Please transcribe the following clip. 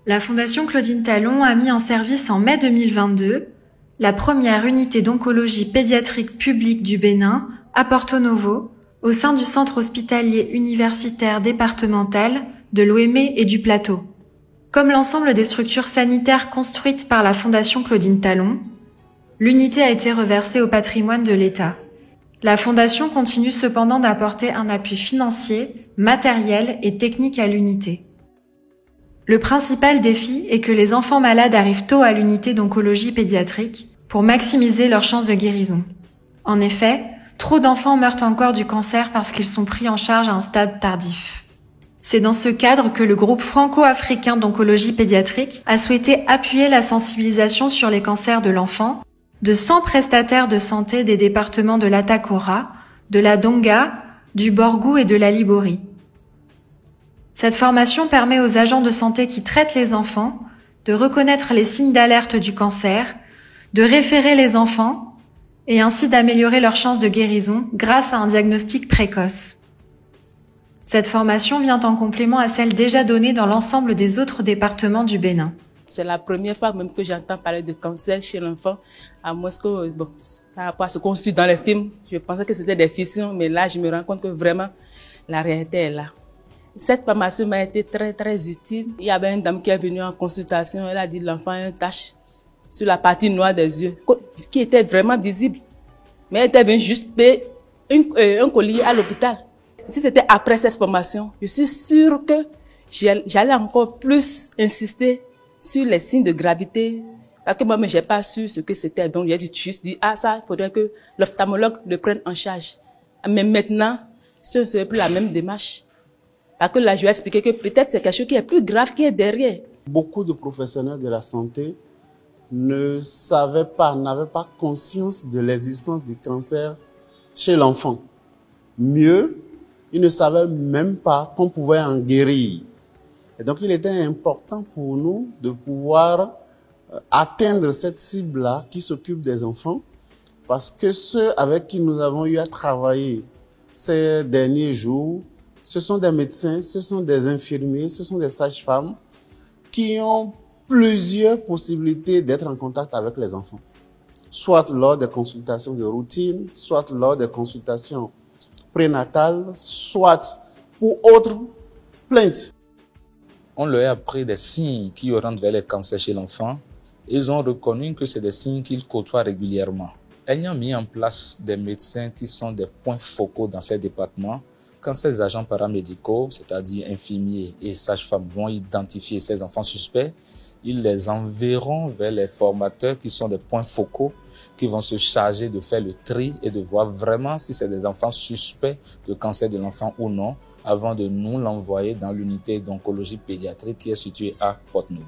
La Fondation Claudine Talon a mis en service en mai 2022 la première unité d'oncologie pédiatrique publique du Bénin à Porto Novo, au sein du centre hospitalier universitaire départemental de Lomé et du Plateau. Comme l'ensemble des structures sanitaires construites par la Fondation Claudine Talon, l'unité a été reversée au patrimoine de l'État. La Fondation continue cependant d'apporter un appui financier, matériel et technique à l'unité. Le principal défi est que les enfants malades arrivent tôt à l'unité d'oncologie pédiatrique pour maximiser leurs chances de guérison. En effet, trop d'enfants meurent encore du cancer parce qu'ils sont pris en charge à un stade tardif. C'est dans ce cadre que le groupe franco-africain d'oncologie pédiatrique a souhaité appuyer la sensibilisation sur les cancers de l'enfant de 100 prestataires de santé des départements de l'Atakora, de la Donga, du Borgou et de la Libori. Cette formation permet aux agents de santé qui traitent les enfants de reconnaître les signes d'alerte du cancer, de référer les enfants et ainsi d'améliorer leurs chances de guérison grâce à un diagnostic précoce. Cette formation vient en complément à celle déjà donnée dans l'ensemble des autres départements du Bénin. C'est la première fois même que j'entends parler de cancer chez l'enfant, à moins que, par rapport à ce qu'on suit dans les films, je pensais que c'était des fictions, mais là je me rends compte que vraiment la réalité est là. Cette formation m'a été très utile. Il y avait une dame qui est venue en consultation, elle a dit l'enfant a une tache sur la partie noire des yeux, qui était vraiment visible. Mais elle était venue juste payer un collier à l'hôpital. Si c'était après cette formation, je suis sûre que j'allais encore plus insister sur les signes de gravité. Parce que moi-même, j'ai pas su ce que c'était. Donc, j'ai juste dit, ah, ça, il faudrait que l'ophtalmologue le prenne en charge. Mais maintenant, ce ne serait plus la même démarche. Parce que là, je vais expliquer que peut-être c'est quelque chose qui est plus grave qui est derrière. Beaucoup de professionnels de la santé ne savaient pas, n'avaient pas conscience de l'existence du cancer chez l'enfant. Mieux, ils ne savaient même pas qu'on pouvait en guérir. Et donc, il était important pour nous de pouvoir atteindre cette cible-là qui s'occupe des enfants, parce que ceux avec qui nous avons eu à travailler ces derniers jours, ce sont des médecins, ce sont des infirmiers, ce sont des sages-femmes qui ont plusieurs possibilités d'être en contact avec les enfants. Soit lors des consultations de routine, soit lors des consultations prénatales, soit pour autres plaintes. On leur a appris des signes qui orientent vers le cancer chez l'enfant. Ils ont reconnu que c'est des signes qu'ils côtoient régulièrement. Ayant mis en place des médecins qui sont des points focaux dans ces départements, quand ces agents paramédicaux, c'est-à-dire infirmiers et sages-femmes, vont identifier ces enfants suspects, ils les enverront vers les formateurs qui sont des points focaux qui vont se charger de faire le tri et de voir vraiment si c'est des enfants suspects de cancer de l'enfant ou non, avant de nous l'envoyer dans l'unité d'oncologie pédiatrique qui est située à Porto Novo.